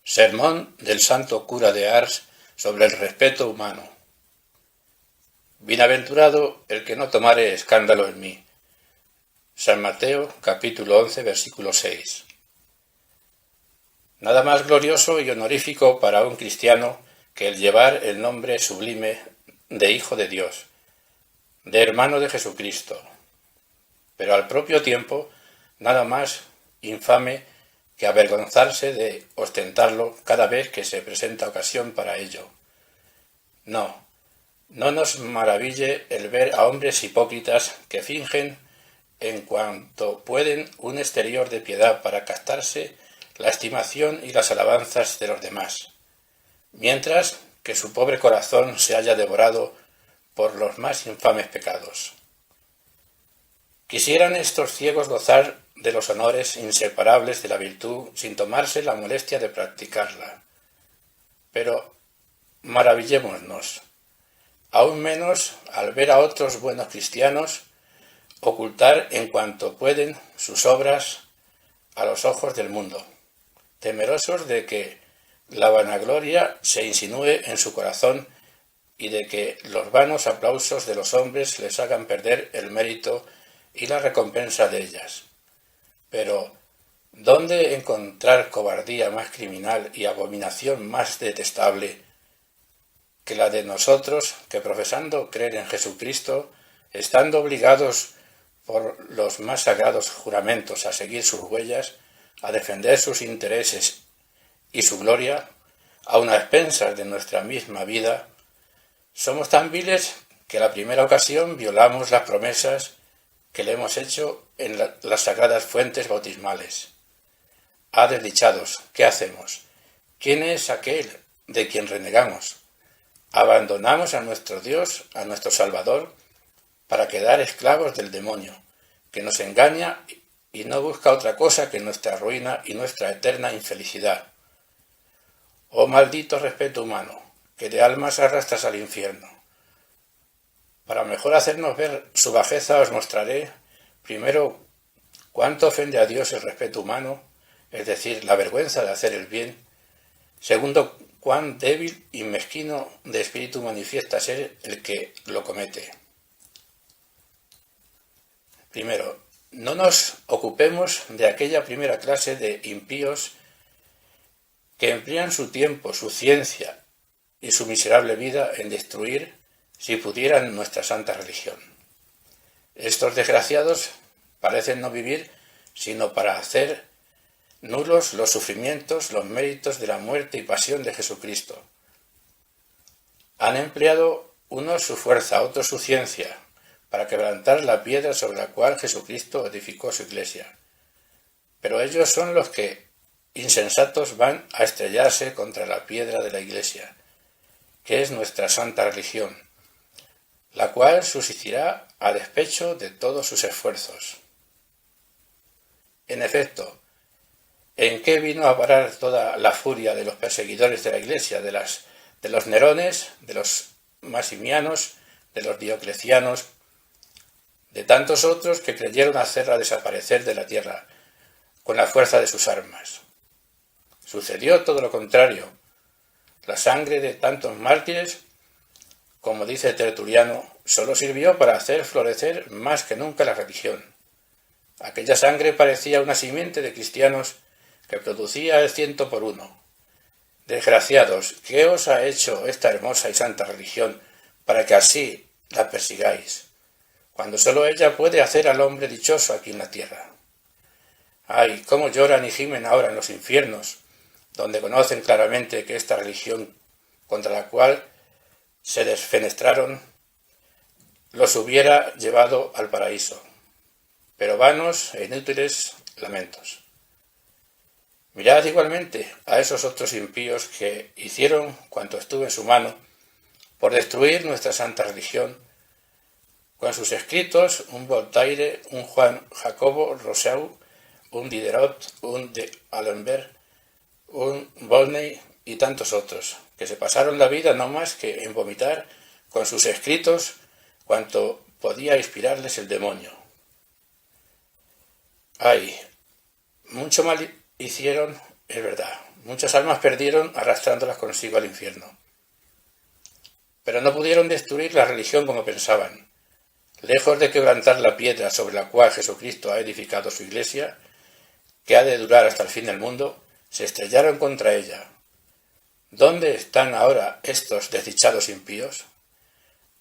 Sermón del santo cura de Ars sobre el respeto humano. Bienaventurado el que no tomare escándalo en mí. San Mateo, capítulo 11, versículo 6. Nada más glorioso y honorífico para un cristiano que el llevar el nombre sublime de Hijo de Dios, de hermano de Jesucristo, pero al propio tiempo nada más infame que avergonzarse de ostentarlo cada vez que se presenta ocasión para ello. No nos maraville el ver a hombres hipócritas que fingen en cuanto pueden un exterior de piedad para captarse la estimación y las alabanzas de los demás, mientras que su pobre corazón se halla devorado por los más infames pecados. Quisieran estos ciegos gozar de los honores inseparables de la virtud sin tomarse la molestia de practicarla. Pero maravillémonos, aún menos al ver a otros buenos cristianos ocultar en cuanto pueden sus obras a los ojos del mundo, temerosos de que la vanagloria se insinúe en su corazón y de que los vanos aplausos de los hombres les hagan perder el mérito y la recompensa de ellas. Pero, ¿dónde encontrar cobardía más criminal y abominación más detestable que la de nosotros que, profesando creer en Jesucristo, estando obligados por los más sagrados juramentos a seguir sus huellas, a defender sus intereses y su gloria, aun a expensas de nuestra misma vida, somos tan viles que a la primera ocasión violamos las promesas que le hemos hecho en las sagradas fuentes bautismales? ¡Ah, desdichados! ¿Qué hacemos? ¿Quién es aquel de quien renegamos? Abandonamos a nuestro Dios, a nuestro Salvador, para quedar esclavos del demonio, que nos engaña y no busca otra cosa que nuestra ruina y nuestra eterna infelicidad. Oh maldito respeto humano, que de almas arrastras al infierno. Para mejor hacernos ver su bajeza os mostraré, primero, cuánto ofende a Dios el respeto humano, es decir, la vergüenza de hacer el bien. Segundo, cuán débil y mezquino de espíritu manifiesta ser el que lo comete. Primero, no nos ocupemos de aquella primera clase de impíos que emplean su tiempo, su ciencia y su miserable vida en destruir, si pudieran, nuestra santa religión. Estos desgraciados parecen no vivir sino para hacer nulos los sufrimientos, los méritos de la muerte y pasión de Jesucristo. Han empleado unos su fuerza, otros su ciencia, para quebrantar la piedra sobre la cual Jesucristo edificó su iglesia. Pero ellos son los que, insensatos, van a estrellarse contra la piedra de la iglesia, que es nuestra santa religión, la cual subsistirá a despecho de todos sus esfuerzos. En efecto, ¿en qué vino a parar toda la furia de los perseguidores de la Iglesia, de los Nerones, de los Maximianos, de los Dioclecianos, de tantos otros que creyeron hacerla desaparecer de la tierra con la fuerza de sus armas? Sucedió todo lo contrario. La sangre de tantos mártires, como dice Tertuliano, solo sirvió para hacer florecer más que nunca la religión. Aquella sangre parecía una simiente de cristianos que producía el 100 por 1. Desgraciados, ¿qué os ha hecho esta hermosa y santa religión para que así la persigáis, cuando sólo ella puede hacer al hombre dichoso aquí en la tierra? ¡Ay, cómo lloran y gimen ahora en los infiernos, donde conocen claramente que esta religión contra la cual se desfenestraron los hubiera llevado al paraíso! Pero vanos e inútiles lamentos. Mirad igualmente a esos otros impíos que hicieron cuanto estuvo en su mano por destruir nuestra santa religión, con sus escritos, un Voltaire, un Juan Jacobo Rousseau, un Diderot, un D'Alembert, un Volney y tantos otros, que se pasaron la vida no más que en vomitar con sus escritos cuanto podía inspirarles el demonio. ¡Ay! Mucho mal hicieron, es verdad, Muchas almas perdieron arrastrándolas consigo al infierno. Pero no pudieron destruir la religión como pensaban. Lejos de quebrantar la piedra sobre la cual Jesucristo ha edificado su iglesia, que ha de durar hasta el fin del mundo, se estrellaron contra ella. ¿Dónde están ahora estos desdichados impíos?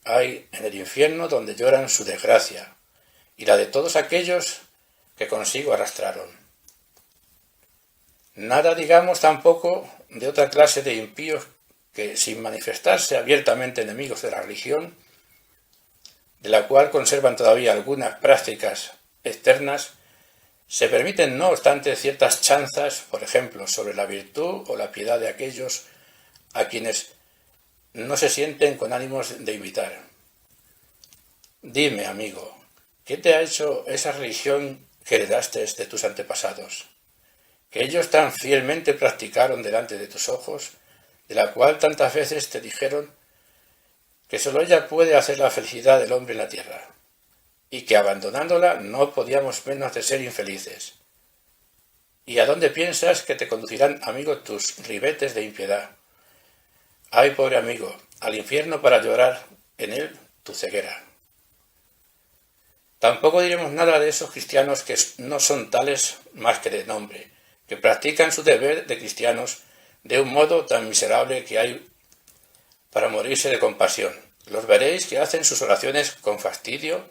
Hay en el infierno donde lloran su desgracia y la de todos aquellos que consigo arrastraron. Nada digamos tampoco de otra clase de impíos que, sin manifestarse abiertamente enemigos de la religión, de la cual conservan todavía algunas prácticas externas, se permiten no obstante ciertas chanzas, por ejemplo, sobre la virtud o la piedad de aquellos a quienes no se sienten con ánimos de imitar. Dime, amigo, ¿qué te ha hecho esa religión que heredaste de tus antepasados, que ellos tan fielmente practicaron delante de tus ojos, de la cual tantas veces te dijeron que sólo ella puede hacer la felicidad del hombre en la tierra, y que abandonándola no podíamos menos de ser infelices? ¿Y a dónde piensas que te conducirán, amigo, tus ribetes de impiedad? Ay, pobre amigo, al infierno para llorar en él tu ceguera. Tampoco diremos nada de esos cristianos que no son tales más que de nombre, que practican su deber de cristianos de un modo tan miserable que hay para morirse de compasión. Los veréis que hacen sus oraciones con fastidio,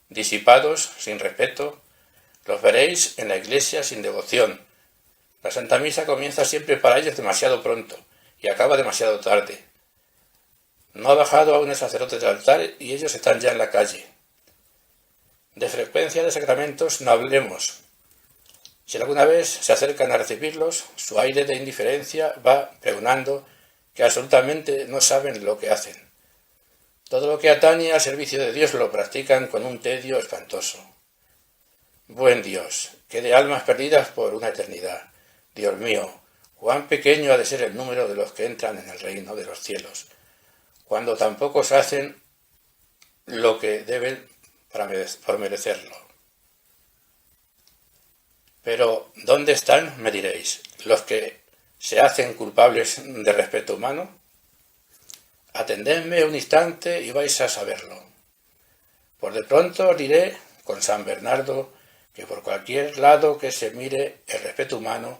disipados, sin respeto. Los veréis en la iglesia sin devoción. La Santa Misa comienza siempre para ellos demasiado pronto y acaba demasiado tarde. No ha bajado aún el sacerdote del altar y ellos están ya en la calle. De frecuencia de sacramentos no hablemos. Si alguna vez se acercan a recibirlos, su aire de indiferencia va pregonando que absolutamente no saben lo que hacen. Todo lo que atañe al servicio de Dios lo practican con un tedio espantoso. Buen Dios, que de almas perdidas por una eternidad. Dios mío, cuán pequeño ha de ser el número de los que entran en el reino de los cielos, cuando tan pocos hacen lo que deben por merecerlo. Pero, ¿dónde están, me diréis, los que se hacen culpables de respeto humano? Atendedme un instante y vais a saberlo. Por de pronto os diré, con San Bernardo, que por cualquier lado que se mire el respeto humano,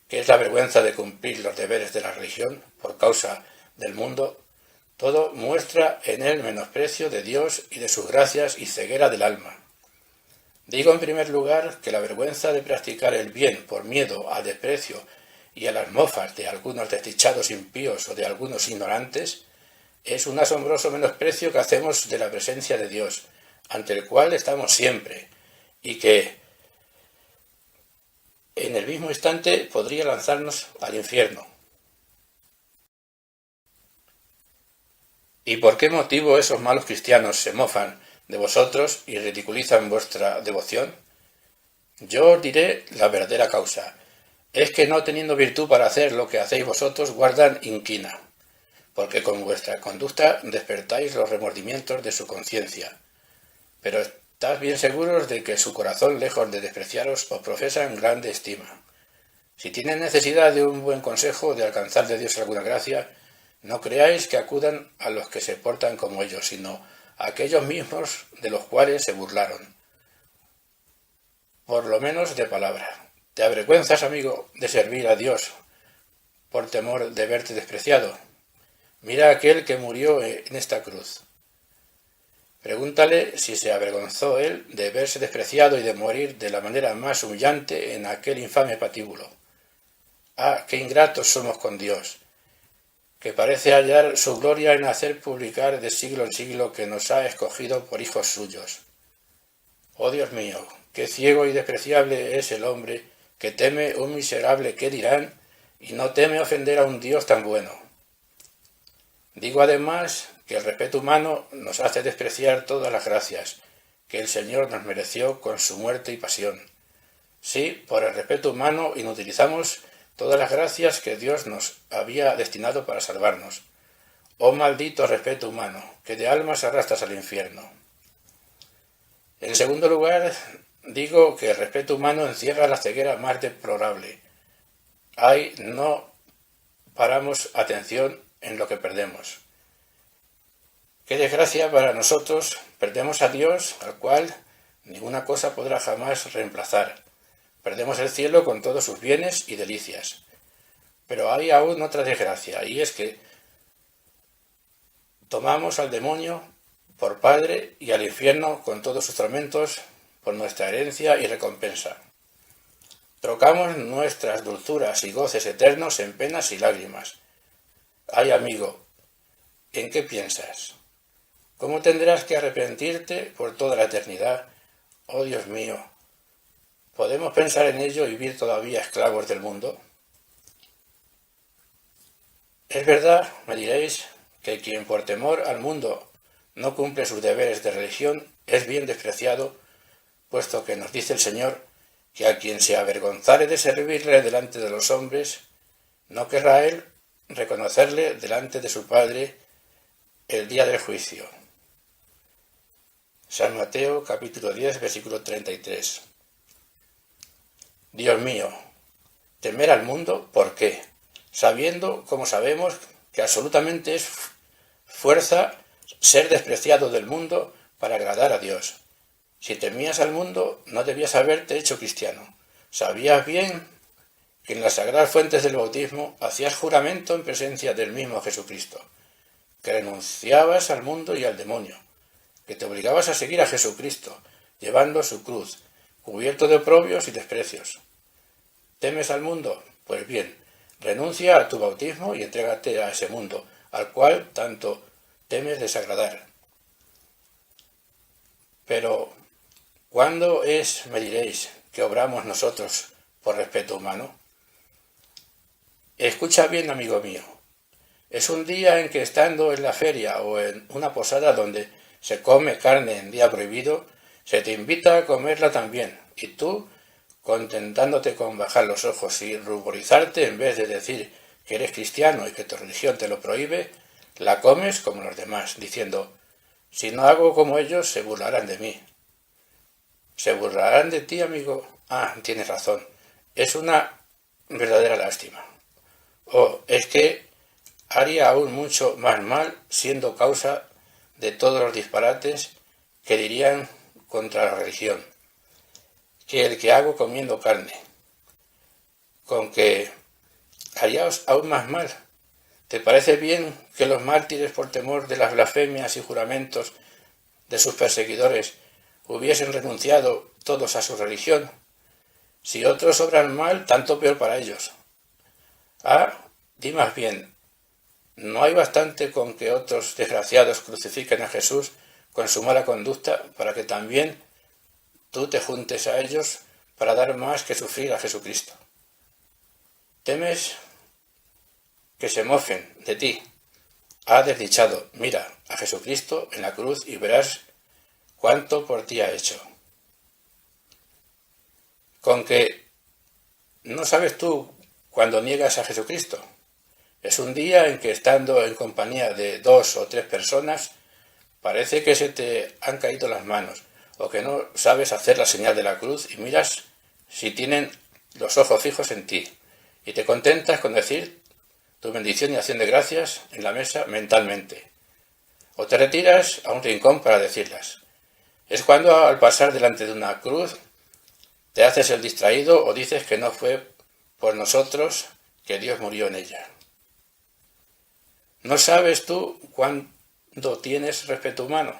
que es la vergüenza de cumplir los deberes de la religión por causa del mundo, todo muestra en él menosprecio de Dios y de sus gracias y ceguera del alma. Digo en primer lugar que la vergüenza de practicar el bien por miedo al desprecio y a las mofas de algunos desdichados impíos o de algunos ignorantes es un asombroso menosprecio que hacemos de la presencia de Dios, ante el cual estamos siempre, y que en el mismo instante podría lanzarnos al infierno. ¿Y por qué motivo esos malos cristianos se mofan de vosotros y ridiculizan vuestra devoción? Yo os diré la verdadera causa. Es que no teniendo virtud para hacer lo que hacéis vosotros, guardan inquina, porque con vuestra conducta despertáis los remordimientos de su conciencia. Pero estad bien seguros de que su corazón, lejos de despreciaros, os profesa en grande estima. Si tienen necesidad de un buen consejo, de alcanzar de Dios alguna gracia, no creáis que acudan a los que se portan como ellos, sino a aquellos mismos de los cuales se burlaron, por lo menos de palabra. ¿Te avergüenzas, amigo, de servir a Dios por temor de verte despreciado? Mira a aquel que murió en esta cruz. Pregúntale si se avergonzó él de verse despreciado y de morir de la manera más humillante en aquel infame patíbulo. ¡Ah, qué ingratos somos con Dios!, que parece hallar su gloria en hacer publicar de siglo en siglo que nos ha escogido por hijos suyos. Oh Dios mío, qué ciego y despreciable es el hombre que teme un miserable qué dirán y no teme ofender a un Dios tan bueno. Digo además que el respeto humano nos hace despreciar todas las gracias que el Señor nos mereció con su muerte y pasión. Sí, por el respeto humano inutilizamos todas las gracias que Dios nos había destinado para salvarnos. Oh maldito respeto humano, que de almas arrastras al infierno. En segundo lugar, digo que el respeto humano encierra la ceguera más deplorable. Ay, no paramos atención en lo que perdemos. Qué desgracia para nosotros, perdemos a Dios, al cual ninguna cosa podrá jamás reemplazar. Perdemos el cielo con todos sus bienes y delicias. Pero hay aún otra desgracia, y es que tomamos al demonio por padre y al infierno con todos sus tormentos por nuestra herencia y recompensa. Trocamos nuestras dulzuras y goces eternos en penas y lágrimas. Ay, amigo, ¿en qué piensas? ¿Cómo tendrás que arrepentirte por toda la eternidad? Oh Dios mío, ¿podemos pensar en ello y vivir todavía esclavos del mundo? Es verdad, me diréis, que quien por temor al mundo no cumple sus deberes de religión es bien despreciado, puesto que nos dice el Señor que a quien se avergonzare de servirle delante de los hombres, no querrá él reconocerle delante de su Padre el día del juicio. San Mateo capítulo 10, versículo 33. Dios mío, temer al mundo, ¿por qué? Sabiendo, como sabemos, que absolutamente es fuerza ser despreciado del mundo para agradar a Dios. Si temías al mundo, no debías haberte hecho cristiano. Sabías bien que en las sagradas fuentes del bautismo hacías juramento en presencia del mismo Jesucristo, que renunciabas al mundo y al demonio, que te obligabas a seguir a Jesucristo, llevando su cruz, cubierto de oprobios y desprecios. ¿Temes al mundo? Pues bien, renuncia a tu bautismo y entrégate a ese mundo, al cual tanto temes desagradar. Pero, ¿cuándo es, me diréis, que obramos nosotros por respeto humano? Escucha bien, amigo mío. Es un día en que estando en la feria o en una posada donde se come carne en día prohibido, se te invita a comerla también, y tú, contentándote con bajar los ojos y ruborizarte en vez de decir que eres cristiano y que tu religión te lo prohíbe, la comes como los demás, diciendo, si no hago como ellos, se burlarán de mí. ¿Se burlarán de ti, amigo? Ah, tienes razón. Es una verdadera lástima. Oh, es que haría aún mucho más mal siendo causa de todos los disparates que dirían contra la religión, que el que hago comiendo carne, con que haríaos aún más mal. ¿Te parece bien que los mártires, por temor de las blasfemias y juramentos de sus perseguidores, hubiesen renunciado todos a su religión? Si otros obran mal, tanto peor para ellos. Ah, di más bien, ¿no hay bastante con que otros desgraciados crucifiquen a Jesús con su mala conducta para que también tú te juntes a ellos para dar más que sufrir a Jesucristo? ¿Temes que se mofen de ti? Ah, desdichado, mira a Jesucristo en la cruz y verás cuánto por ti ha hecho. ¿Con que no sabes tú cuando niegas a Jesucristo? Es un día en que estando en compañía de 2 o 3 personas, parece que se te han caído las manos, o que no sabes hacer la señal de la cruz y miras si tienen los ojos fijos en ti, y te contentas con decir tu bendición y acción de gracias en la mesa mentalmente, o te retiras a un rincón para decirlas. Es cuando al pasar delante de una cruz te haces el distraído o dices que no fue por nosotros que Dios murió en ella. ¿No sabes tú cuándo tienes respeto humano?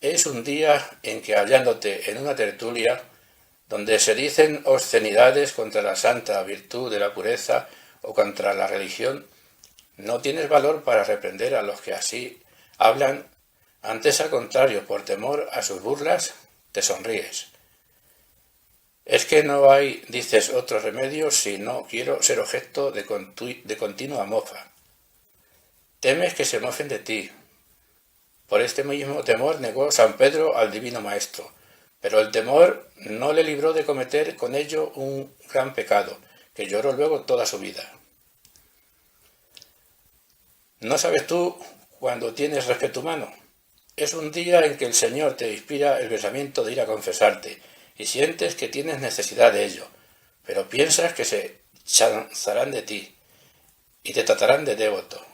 Es un día en que hallándote en una tertulia donde se dicen obscenidades contra la santa virtud de la pureza o contra la religión, no tienes valor para reprender a los que así hablan. Antes, al contrario, por temor a sus burlas, te sonríes. Es que no hay, dices, otro remedio si no quiero ser objeto de continua mofa. Temes que se mofen de ti. Por este mismo temor negó San Pedro al Divino Maestro, pero el temor no le libró de cometer con ello un gran pecado, que lloró luego toda su vida. ¿No sabes tú cuando tienes respeto humano? Es un día en que el Señor te inspira el pensamiento de ir a confesarte y sientes que tienes necesidad de ello, pero piensas que se chanzarán de ti y te tratarán de devoto.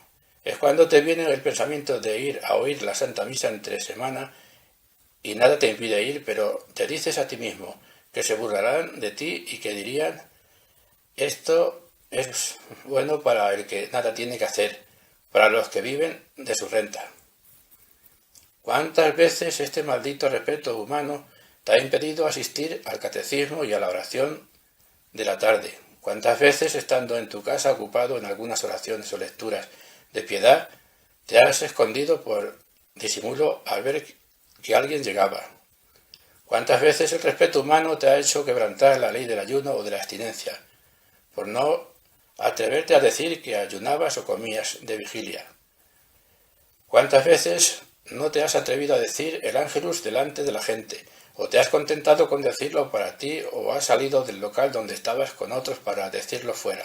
Es cuando te viene el pensamiento de ir a oír la Santa Misa entre semana y nada te impide ir, pero te dices a ti mismo que se burlarán de ti y que dirían: esto es bueno para el que nada tiene que hacer, para los que viven de su renta. ¿Cuántas veces este maldito respeto humano te ha impedido asistir al catecismo y a la oración de la tarde? ¿Cuántas veces, estando en tu casa ocupado en algunas oraciones o lecturas de piedad, te has escondido por disimulo al ver que alguien llegaba? ¿Cuántas veces el respeto humano te ha hecho quebrantar la ley del ayuno o de la abstinencia, por no atreverte a decir que ayunabas o comías de vigilia? ¿Cuántas veces no te has atrevido a decir el ángelus delante de la gente, o te has contentado con decirlo para ti, o has salido del local donde estabas con otros para decirlo fuera?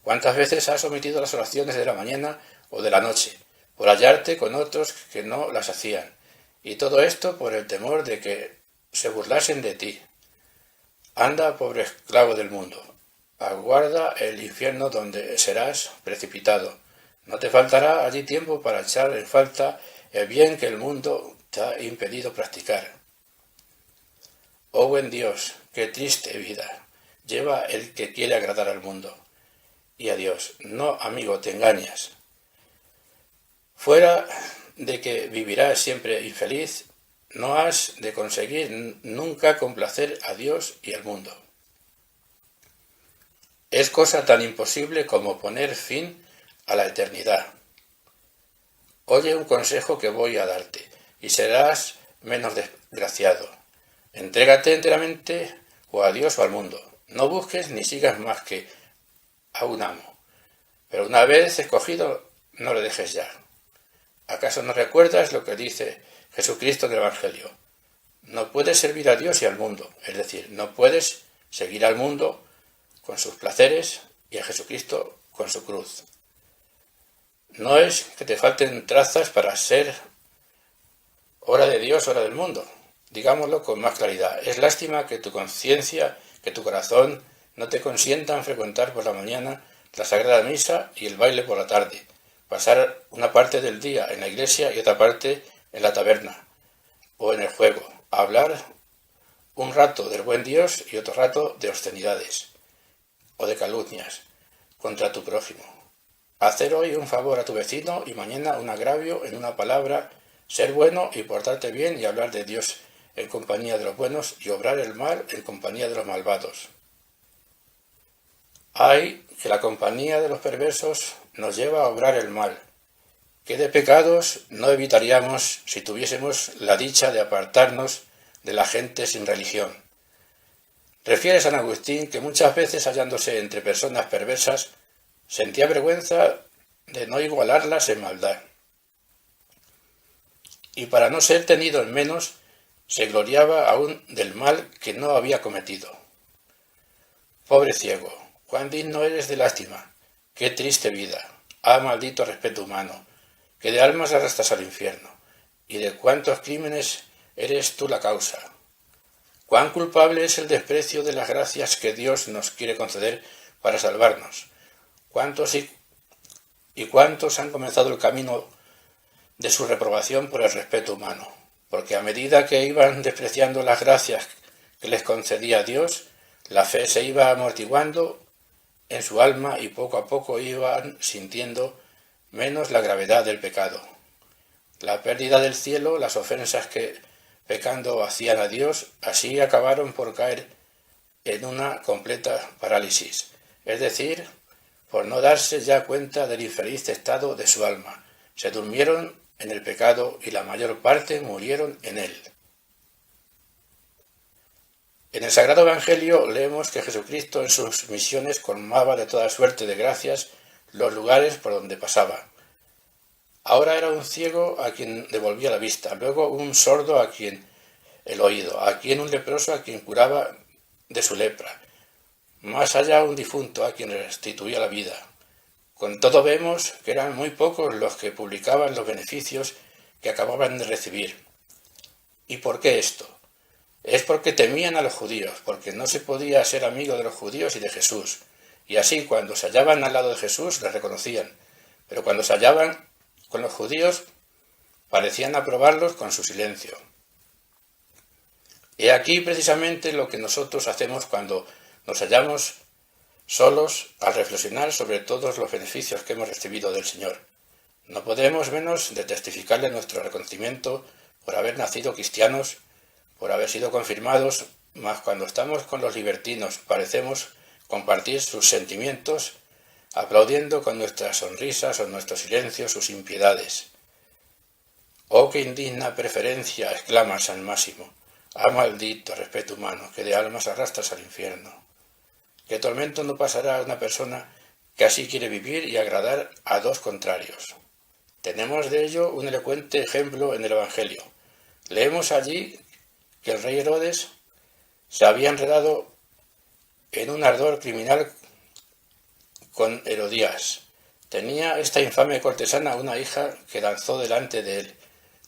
¿Cuántas veces has omitido las oraciones de la mañana o de la noche, por hallarte con otros que no las hacían? Y todo esto por el temor de que se burlasen de ti. Anda, pobre esclavo del mundo, aguarda el infierno donde serás precipitado. No te faltará allí tiempo para echar en falta el bien que el mundo te ha impedido practicar. Oh buen Dios, qué triste vida lleva el que quiere agradar al mundo y a Dios. No, amigo, te engañas. Fuera de que vivirás siempre infeliz, no has de conseguir nunca complacer a Dios y al mundo. Es cosa tan imposible como poner fin a la eternidad. Oye un consejo que voy a darte, y serás menos desgraciado. Entrégate enteramente o a Dios o al mundo. No busques ni sigas más que a un amo. Pero una vez escogido, no le dejes ya. ¿Acaso no recuerdas lo que dice Jesucristo en el Evangelio? No puedes servir a Dios y al mundo, es decir, no puedes seguir al mundo con sus placeres y a Jesucristo con su cruz. No es que te falten trazas para ser hora de Dios, hora del mundo. Digámoslo con más claridad. Es lástima que tu conciencia, que tu corazón no te consientan frecuentar por la mañana la Sagrada Misa y el baile por la tarde, pasar una parte del día en la iglesia y otra parte en la taberna o en el juego, hablar un rato del buen Dios y otro rato de obscenidades o de calumnias contra tu prójimo. Hacer hoy un favor a tu vecino y mañana un agravio en una palabra, ser bueno y portarte bien y hablar de Dios en compañía de los buenos y obrar el mal en compañía de los malvados. Ay, que la compañía de los perversos nos lleva a obrar el mal. ¿Qué de pecados no evitaríamos si tuviésemos la dicha de apartarnos de la gente sin religión? Refiere San Agustín que muchas veces, hallándose entre personas perversas, sentía vergüenza de no igualarlas en maldad. Y para no ser tenido en menos, se gloriaba aún del mal que no había cometido. Pobre ciego, cuán digno eres de lástima, qué triste vida, ah maldito respeto humano, que de almas arrastras al infierno, y de cuántos crímenes eres tú la causa. Cuán culpable es el desprecio de las gracias que Dios nos quiere conceder para salvarnos. ¿Cuántos y cuántos han comenzado el camino de su reprobación por el respeto humano? Porque a medida que iban despreciando las gracias que les concedía Dios, la fe se iba amortiguando en su alma y poco a poco iban sintiendo menos la gravedad del pecado. La pérdida del cielo, las ofensas que pecando hacían a Dios, así acabaron por caer en una completa parálisis, es decir, por no darse ya cuenta del infeliz estado de su alma. Se durmieron en el pecado y la mayor parte murieron en él. En el Sagrado Evangelio leemos que Jesucristo en sus misiones colmaba de toda suerte de gracias los lugares por donde pasaba. Ahora era un ciego a quien devolvía la vista, luego un sordo a quien el oído, aquí un leproso a quien curaba de su lepra, más allá un difunto a quien restituía la vida. Con todo vemos que eran muy pocos los que publicaban los beneficios que acababan de recibir. ¿Y por qué esto? Es porque temían a los judíos, porque no se podía ser amigo de los judíos y de Jesús, y así cuando se hallaban al lado de Jesús le reconocían, pero cuando se hallaban con los judíos parecían aprobarlos con su silencio. He aquí precisamente lo que nosotros hacemos cuando nos hallamos solos al reflexionar sobre todos los beneficios que hemos recibido del Señor. No podemos menos de testificarle nuestro reconocimiento por haber nacido cristianos, por haber sido confirmados, mas cuando estamos con los libertinos parecemos compartir sus sentimientos, aplaudiendo con nuestras sonrisas o nuestro silencio sus impiedades. ¡Oh, qué indigna preferencia!, exclama San Máximo. ¡Ah, maldito respeto humano, que de almas arrastras al infierno! ¿Qué tormento no pasará a una persona que así quiere vivir y agradar a dos contrarios? Tenemos de ello un elocuente ejemplo en el Evangelio. Leemos allí que el rey Herodes se había enredado en un ardor criminal con Herodías. Tenía esta infame cortesana una hija que danzó delante de él,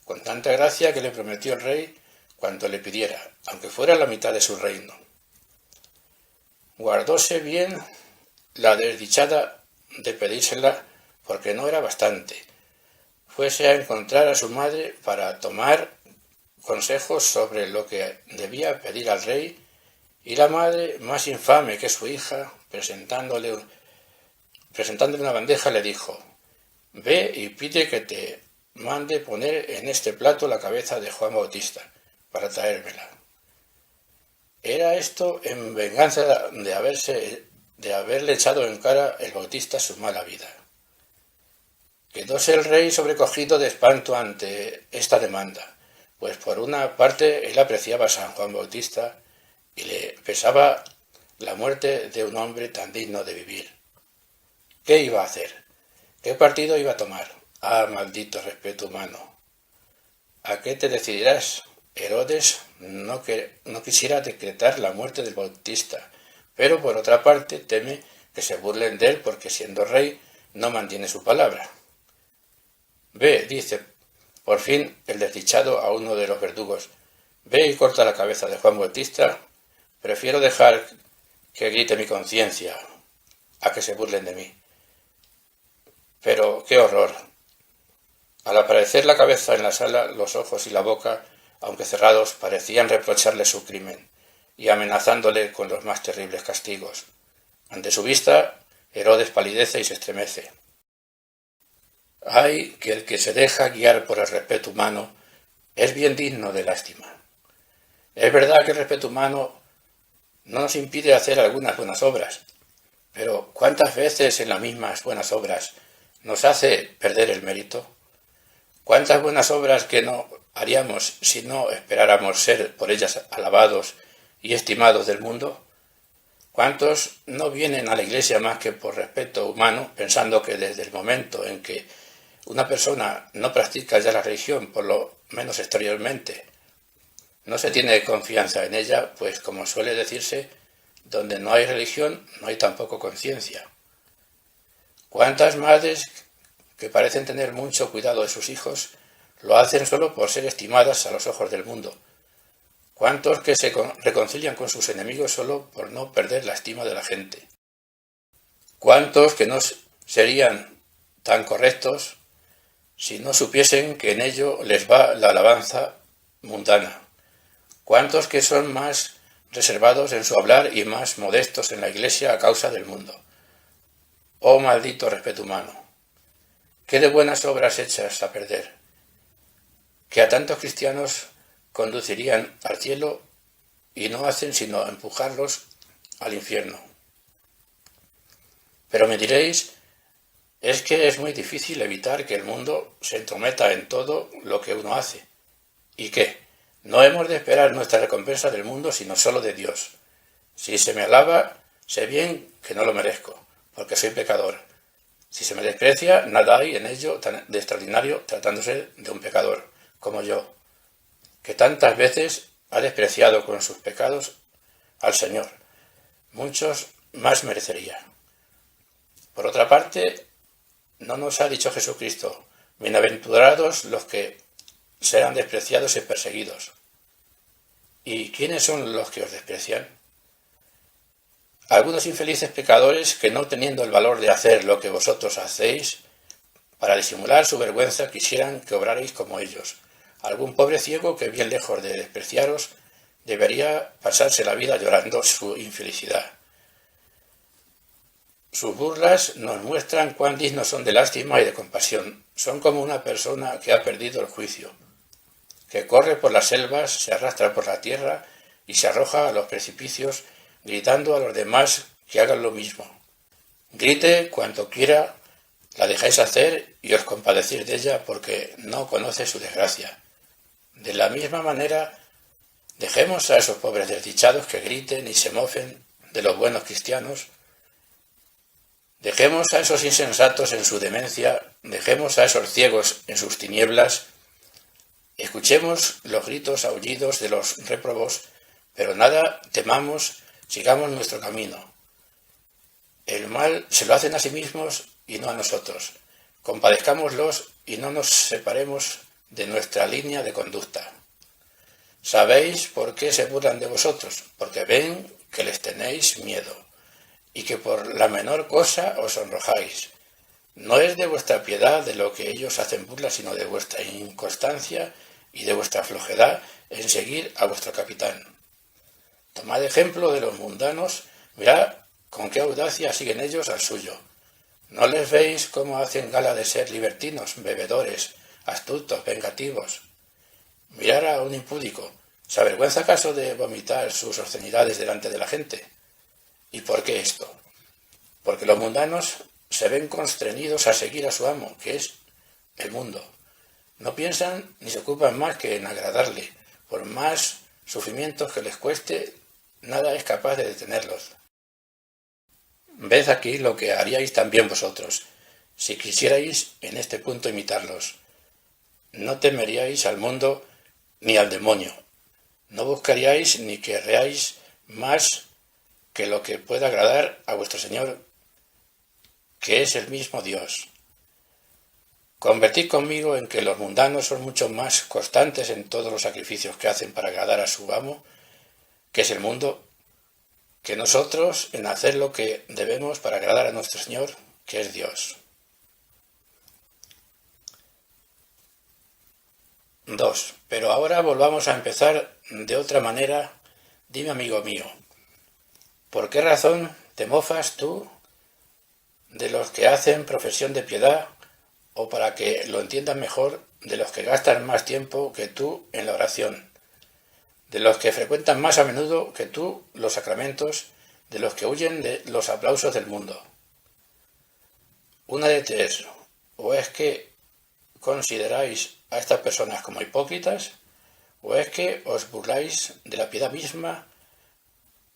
con tanta gracia que le prometió el rey cuanto le pidiera, aunque fuera la mitad de su reino. Guardóse bien la desdichada de pedírsela, porque no era bastante. Fuese a encontrar a su madre para tomar consejos sobre lo que debía pedir al rey, y la madre, más infame que su hija, presentándole una bandeja, le dijo: «Ve y pide que te mande poner en este plato la cabeza de Juan Bautista, para traérmela». Era esto en venganza de haberle echado en cara el Bautista su mala vida. Quedóse el rey sobrecogido de espanto ante esta demanda, pues por una parte él apreciaba a San Juan Bautista y le pesaba la muerte de un hombre tan digno de vivir. ¿Qué iba a hacer? ¿Qué partido iba a tomar? ¡Ah, maldito respeto humano! ¿A qué te decidirás? Herodes no quisiera decretar la muerte del Bautista, pero por otra parte teme que se burlen de él porque siendo rey no mantiene su palabra. «Ve», dice por fin el desdichado a uno de los verdugos, «ve y corta la cabeza de Juan Bautista. Prefiero dejar que grite mi conciencia a que se burlen de mí». Pero ¡qué horror! Al aparecer la cabeza en la sala, los ojos y la boca, aunque cerrados, parecían reprocharle su crimen y amenazándole con los más terribles castigos. Ante su vista, Herodes palidece y se estremece. ¡Ay, que el que se deja guiar por el respeto humano es bien digno de lástima! Es verdad que el respeto humano no nos impide hacer algunas buenas obras, pero ¿cuántas veces en las mismas buenas obras nos hace perder el mérito? ¿Cuántas buenas obras que no haríamos si no esperáramos ser por ellas alabados y estimados del mundo? ¿Cuántos no vienen a la iglesia más que por respeto humano, pensando que desde el momento en que una persona no practica ya la religión, por lo menos exteriormente, no se tiene confianza en ella, pues como suele decirse, donde no hay religión no hay tampoco conciencia? ¿Cuántas madres que parecen tener mucho cuidado de sus hijos lo hacen solo por ser estimadas a los ojos del mundo? ¿Cuántos que se reconcilian con sus enemigos solo por no perder la estima de la gente? ¿Cuántos que no serían tan correctos si no supiesen que en ello les va la alabanza mundana? ¿Cuántos que son más reservados en su hablar y más modestos en la iglesia a causa del mundo? ¡Oh, maldito respeto humano! ¿Qué de buenas obras hechas a perder, que a tantos cristianos conducirían al cielo y no hacen sino empujarlos al infierno? Pero me diréis, es que es muy difícil evitar que el mundo se entrometa en todo lo que uno hace. ¿Y qué? No hemos de esperar nuestra recompensa del mundo, sino solo de Dios. Si se me alaba, sé bien que no lo merezco, porque soy pecador. Si se me desprecia, nada hay en ello tan de extraordinario tratándose de un pecador, como yo, que tantas veces ha despreciado con sus pecados al Señor. Muchos más merecería. Por otra parte, ¿no nos ha dicho Jesucristo: bienaventurados los que serán despreciados y perseguidos? ¿Y quiénes son los que os desprecian? Algunos infelices pecadores que, no teniendo el valor de hacer lo que vosotros hacéis, para disimular su vergüenza quisieran que obrarais como ellos. Algún pobre ciego que, bien lejos de despreciaros, debería pasarse la vida llorando su infelicidad. Sus burlas nos muestran cuán dignos son de lástima y de compasión. Son como una persona que ha perdido el juicio, que corre por las selvas, se arrastra por la tierra y se arroja a los precipicios, gritando a los demás que hagan lo mismo. Grite cuanto quiera, la dejáis hacer y os compadecís de ella porque no conoce su desgracia. De la misma manera, dejemos a esos pobres desdichados que griten y se mofen de los buenos cristianos. Dejemos a esos insensatos en su demencia, dejemos a esos ciegos en sus tinieblas, escuchemos los gritos aullidos de los réprobos, pero nada temamos, sigamos nuestro camino. El mal se lo hacen a sí mismos y no a nosotros. Compadezcámoslos y no nos separemos de nuestra línea de conducta. ¿Sabéis por qué se burlan de vosotros? Porque ven que les tenéis miedo y que por la menor cosa os sonrojáis. No es de vuestra piedad de lo que ellos hacen burla, sino de vuestra inconstancia y de vuestra flojedad en seguir a vuestro capitán. Tomad ejemplo de los mundanos, mirad con qué audacia siguen ellos al suyo. ¿No les veis cómo hacen gala de ser libertinos, bebedores, astutos, vengativos? Mirad a un impúdico, ¿se avergüenza acaso de vomitar sus obscenidades delante de la gente? ¿Y por qué esto? Porque los mundanos se ven constreñidos a seguir a su amo, que es el mundo. No piensan ni se ocupan más que en agradarle. Por más sufrimientos que les cueste, nada es capaz de detenerlos. Ved aquí lo que haríais también vosotros, si quisierais en este punto imitarlos. No temeríais al mundo ni al demonio. No buscaríais ni querríais más que lo que pueda agradar a vuestro Señor, que es el mismo Dios. Convertid conmigo en que los mundanos son mucho más constantes en todos los sacrificios que hacen para agradar a su amo, que es el mundo, que nosotros en hacer lo que debemos para agradar a nuestro Señor, que es Dios. 2. Pero ahora volvamos a empezar de otra manera. Dime, amigo mío, ¿por qué razón te mofas tú de los que hacen profesión de piedad, o para que lo entiendas mejor, de los que gastan más tiempo que tú en la oración, de los que frecuentan más a menudo que tú los sacramentos, de los que huyen de los aplausos del mundo? Una de tres: o es que consideráis a estas personas como hipócritas, o es que os burláis de la piedad misma,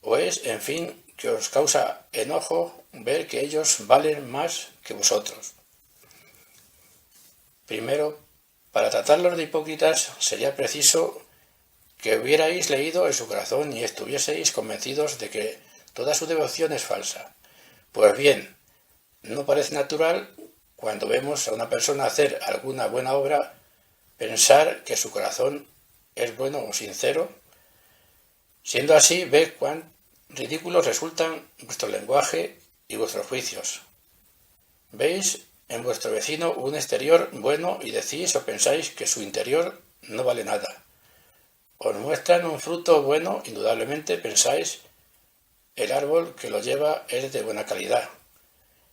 o es, en fin, que os causa enojo ver que ellos valen más que vosotros. Primero, para tratarlos de hipócritas sería preciso que hubierais leído en su corazón y estuvieseis convencidos de que toda su devoción es falsa. Pues bien, no parece natural, cuando vemos a una persona hacer alguna buena obra, pensar que su corazón es bueno o sincero. Siendo así, ved cuán ridículos resultan vuestro lenguaje y vuestros juicios. Veis en vuestro vecino un exterior bueno y decís o pensáis que su interior no vale nada. Os muestran un fruto bueno, indudablemente pensáis el árbol que lo lleva es de buena calidad,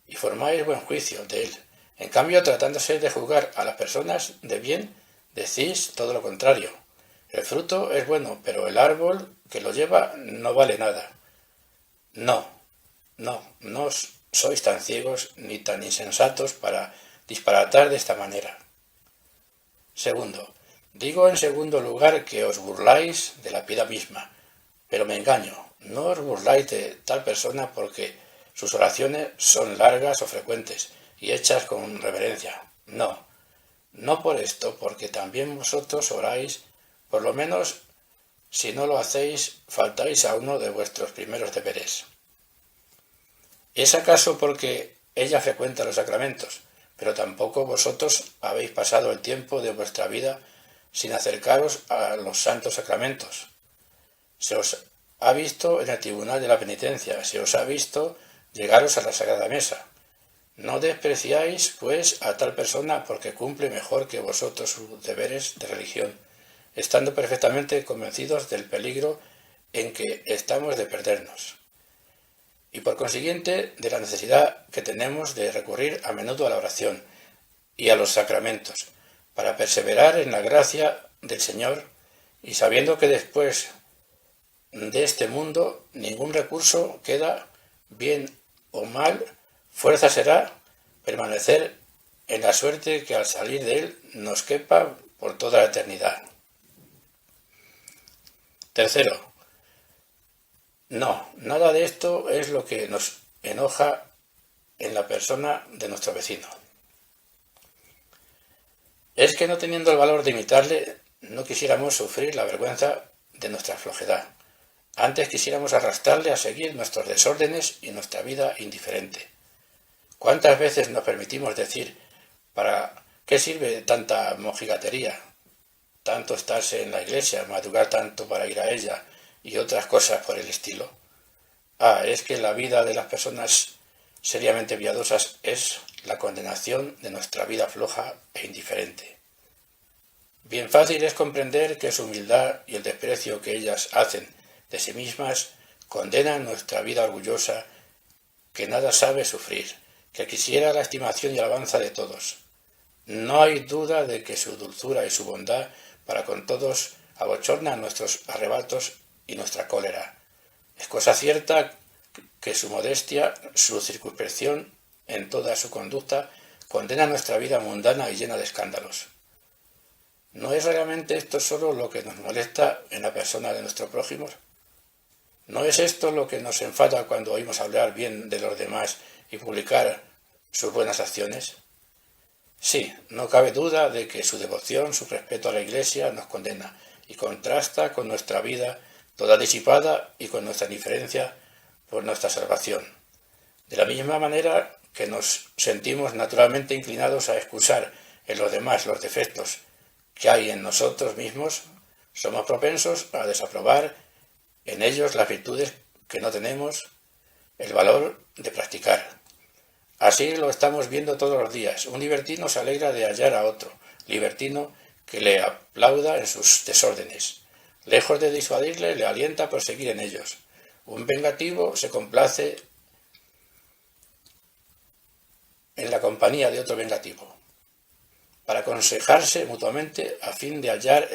y formáis buen juicio de él. En cambio, tratándose de juzgar a las personas de bien, decís todo lo contrario. El fruto es bueno, pero el árbol que lo lleva no vale nada. No sois tan ciegos ni tan insensatos para disparatar de esta manera. Segundo, digo en segundo lugar que os burláis de la piedad misma, pero me engaño, no os burláis de tal persona porque sus oraciones son largas o frecuentes y hechas con reverencia. No por esto, porque también vosotros oráis, por lo menos si no lo hacéis, faltáis a uno de vuestros primeros deberes. ¿Es acaso porque ella frecuenta los sacramentos? Pero tampoco vosotros habéis pasado el tiempo de vuestra vida sin acercaros a los santos sacramentos. Se os ha visto en el tribunal de la penitencia, se os ha visto llegaros a la sagrada mesa. No despreciáis, pues, a tal persona porque cumple mejor que vosotros sus deberes de religión, estando perfectamente convencidos del peligro en que estamos de perdernos, y por consiguiente de la necesidad que tenemos de recurrir a menudo a la oración y a los sacramentos, para perseverar en la gracia del Señor, y sabiendo que después de este mundo ningún recurso queda, bien o mal, fuerza será permanecer en la suerte que al salir de él nos quepa por toda la eternidad. Tercero, no, nada de esto es lo que nos enoja en la persona de nuestro vecino. Es que no teniendo el valor de imitarle, no quisiéramos sufrir la vergüenza de nuestra flojedad. Antes quisiéramos arrastrarle a seguir nuestros desórdenes y nuestra vida indiferente. ¿Cuántas veces nos permitimos decir, ¿para qué sirve tanta mojigatería? Tanto estarse en la iglesia, madrugar tanto para ir a ella y otras cosas por el estilo. Es que la vida de las personas seriamente piadosas es la condenación de nuestra vida floja e indiferente. Bien fácil es comprender que su humildad y el desprecio que ellas hacen de sí mismas condenan nuestra vida orgullosa que nada sabe sufrir, que quisiera la estimación y alabanza de todos. No hay duda de que su dulzura y su bondad para con todos abochornan nuestros arrebatos y nuestra cólera. Es cosa cierta que su modestia, su circunspección en toda su conducta condena nuestra vida mundana y llena de escándalos. ¿No es realmente esto solo lo que nos molesta en la persona de nuestro prójimo? ¿No es esto lo que nos enfada cuando oímos hablar bien de los demás y publicar sus buenas acciones? Sí, no cabe duda de que su devoción, su respeto a la Iglesia nos condena y contrasta con nuestra vida toda disipada y con nuestra indiferencia por nuestra salvación. De la misma manera que nos sentimos naturalmente inclinados a excusar en los demás los defectos que hay en nosotros mismos, somos propensos a desaprobar en ellos las virtudes que no tenemos el valor de practicar. Así lo estamos viendo todos los días. Un libertino se alegra de hallar a otro libertino que le aplauda en sus desórdenes. Lejos de disuadirle, le alienta a proseguir en ellos. Un vengativo se complace en la compañía de otro vengativo, para aconsejarse mutuamente a fin de hallar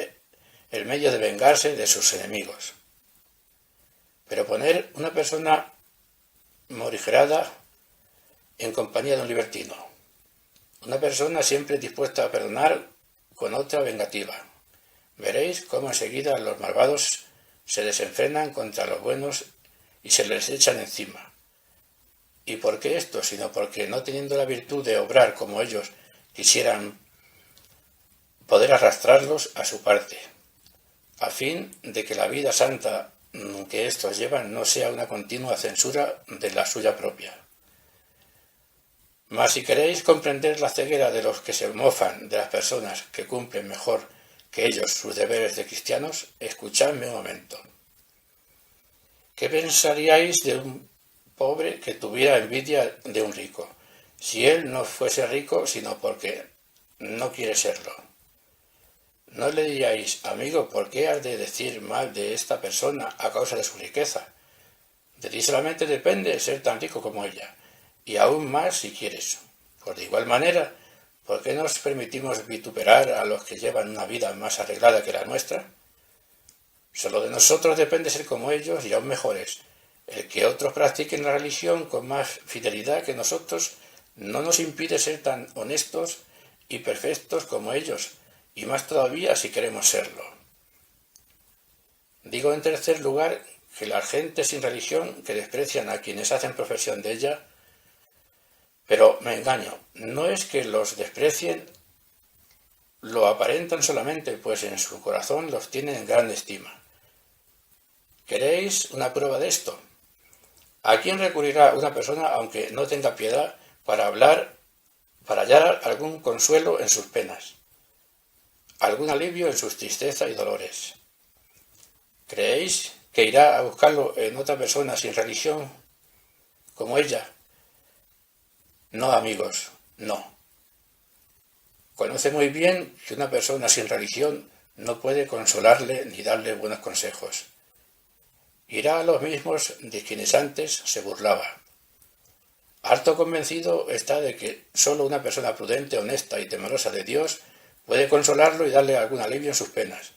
el medio de vengarse de sus enemigos. Pero poner una persona morigerada en compañía de un libertino, una persona siempre dispuesta a perdonar con otra vengativa. Veréis cómo enseguida los malvados se desenfrenan contra los buenos y se les echan encima. ¿Y por qué esto? Sino porque no teniendo la virtud de obrar como ellos quisieran poder arrastrarlos a su parte, a fin de que la vida santa que éstos llevan no sea una continua censura de la suya propia. Mas si queréis comprender la ceguera de los que se mofan de las personas que cumplen mejor que ellos sus deberes de cristianos, escuchadme un momento. ¿Qué pensaríais de un pobre que tuviera envidia de un rico, si él no fuese rico, sino porque no quiere serlo? ¿No le diríais, amigo, por qué has de decir mal de esta persona a causa de su riqueza? De ti solamente depende ser tan rico como ella, y aún más si quieres. Pues de igual manera, ¿por qué nos permitimos vituperar a los que llevan una vida más arreglada que la nuestra? Solo de nosotros depende ser como ellos y aún mejores. El que otros practiquen la religión con más fidelidad que nosotros no nos impide ser tan honestos y perfectos como ellos, y más todavía si queremos serlo. Digo en tercer lugar que la gente sin religión que desprecian a quienes hacen profesión de ella, pero me engaño, no es que los desprecien, lo aparentan solamente, pues en su corazón los tienen en gran estima. ¿Queréis una prueba de esto? ¿A quién recurrirá una persona, aunque no tenga piedad, para hallar algún consuelo en sus penas, algún alivio en sus tristezas y dolores? ¿Creéis que irá a buscarlo en otra persona sin religión como ella. No, amigos, no. Conoce muy bien que una persona sin religión no puede consolarle ni darle buenos consejos. Irá a los mismos de quienes antes se burlaba. Harto convencido está de que sólo una persona prudente, honesta y temerosa de Dios puede consolarlo y darle algún alivio en sus penas.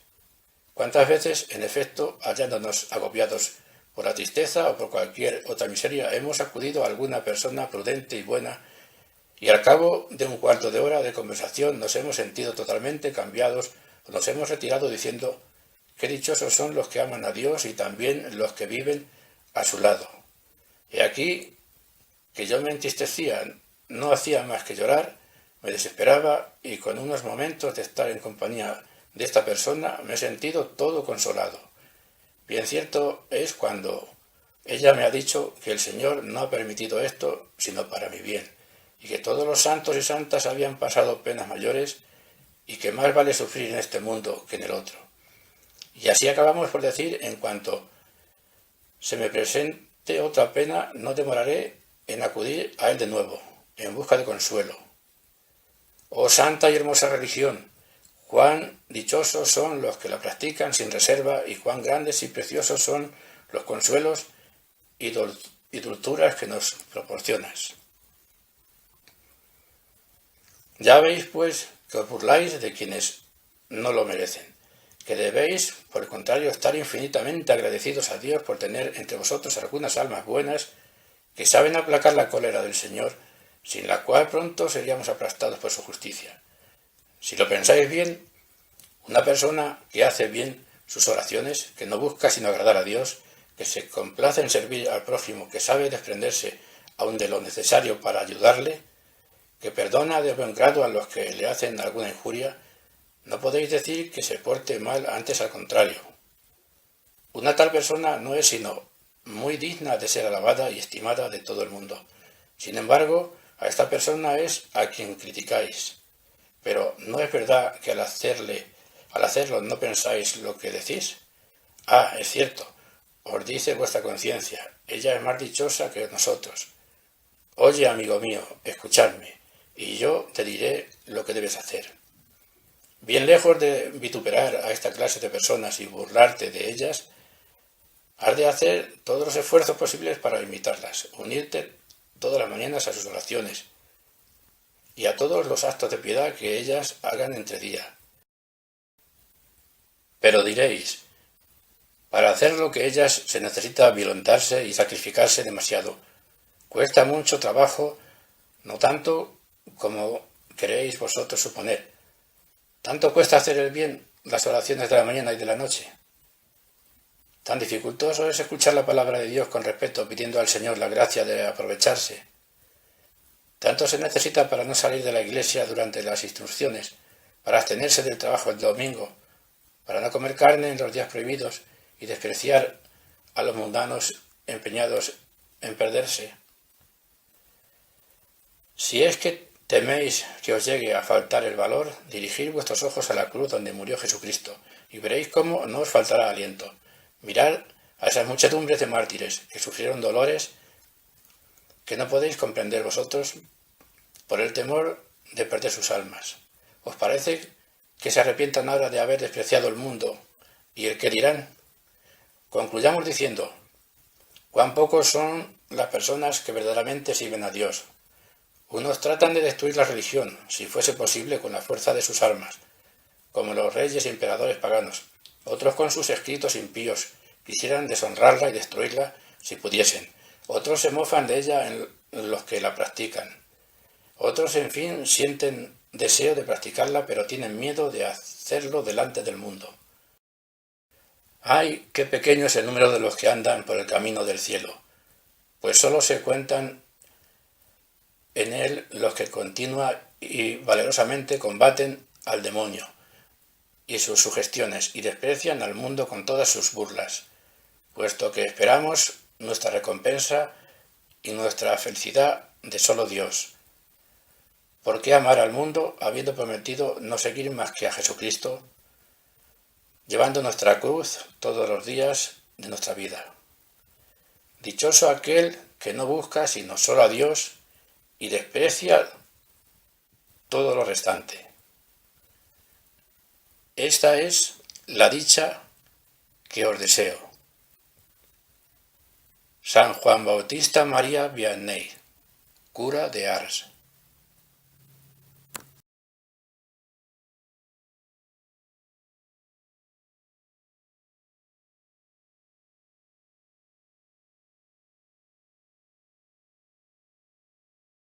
¿Cuántas veces, en efecto, hallándonos agobiados por la tristeza o por cualquier otra miseria, hemos acudido a alguna persona prudente y buena, y al cabo de un cuarto de hora de conversación nos hemos sentido totalmente cambiados o nos hemos retirado diciendo qué dichosos son los que aman a Dios y también los que viven a su lado? He aquí que yo me entristecía, no hacía más que llorar, me desesperaba y con unos momentos de estar en compañía de esta persona me he sentido todo consolado. Bien cierto es cuando ella me ha dicho que el Señor no ha permitido esto sino para mi bien, y que todos los santos y santas habían pasado penas mayores y que más vale sufrir en este mundo que en el otro. Y así acabamos por decir, en cuanto se me presente otra pena, no demoraré en acudir a él de nuevo, en busca de consuelo. Oh santa y hermosa religión, cuán dichosos son los que la practican sin reserva y cuán grandes y preciosos son los consuelos y dulzuras que nos proporcionas. Ya veis, pues, que os burláis de quienes no lo merecen, que debéis, por el contrario, estar infinitamente agradecidos a Dios por tener entre vosotros algunas almas buenas que saben aplacar la cólera del Señor, sin la cual pronto seríamos aplastados por su justicia. Si lo pensáis bien, una persona que hace bien sus oraciones, que no busca sino agradar a Dios, que se complace en servir al prójimo, que sabe desprenderse aun de lo necesario para ayudarle, que perdona de buen grado a los que le hacen alguna injuria, no podéis decir que se porte mal, antes al contrario. Una tal persona no es sino muy digna de ser alabada y estimada de todo el mundo. Sin embargo, a esta persona es a quien criticáis. Pero ¿no es verdad que al hacerlo no pensáis lo que decís? Ah, es cierto, os dice vuestra conciencia, ella es más dichosa que nosotros. Oye, amigo mío, escuchadme, y yo te diré lo que debes hacer. Bien lejos de vituperar a esta clase de personas y burlarte de ellas, has de hacer todos los esfuerzos posibles para imitarlas, unirte todas las mañanas a sus oraciones y a todos los actos de piedad que ellas hagan entre día. Pero diréis, para hacer lo que ellas se necesita violentarse y sacrificarse demasiado. Cuesta mucho trabajo, no tanto como queréis vosotros suponer. ¿Tanto cuesta hacer el bien las oraciones de la mañana y de la noche? ¿Tan dificultoso es escuchar la palabra de Dios con respeto, pidiendo al Señor la gracia de aprovecharse? ¿Tanto se necesita para no salir de la iglesia durante las instrucciones, para abstenerse del trabajo el domingo, para no comer carne en los días prohibidos y despreciar a los mundanos empeñados en perderse? Si es que teméis que os llegue a faltar el valor, dirigid vuestros ojos a la cruz donde murió Jesucristo, y veréis cómo no os faltará aliento. Mirad a esas muchedumbres de mártires que sufrieron dolores que no podéis comprender vosotros por el temor de perder sus almas. ¿Os parece que se arrepientan ahora de haber despreciado el mundo y el que dirán? Concluyamos diciendo, cuán pocos son las personas que verdaderamente sirven a Dios. Unos tratan de destruir la religión, si fuese posible, con la fuerza de sus armas, como los reyes e emperadores paganos. Otros con sus escritos impíos quisieran deshonrarla y destruirla si pudiesen. Otros se mofan de ella en los que la practican. Otros, en fin, sienten deseo de practicarla, pero tienen miedo de hacerlo delante del mundo. ¡Ay, qué pequeño es el número de los que andan por el camino del cielo! Pues sólo se cuentan en él los que continua y valerosamente combaten al demonio y sus sugestiones y desprecian al mundo con todas sus burlas, puesto que esperamos nuestra recompensa y nuestra felicidad de solo Dios. ¿Por qué amar al mundo habiendo prometido no seguir más que a Jesucristo, llevando nuestra cruz todos los días de nuestra vida. Dichoso aquel que no busca sino solo a Dios y desprecia todo lo restante. Esta es la dicha que os deseo. San Juan Bautista María Vianney, cura de Ars.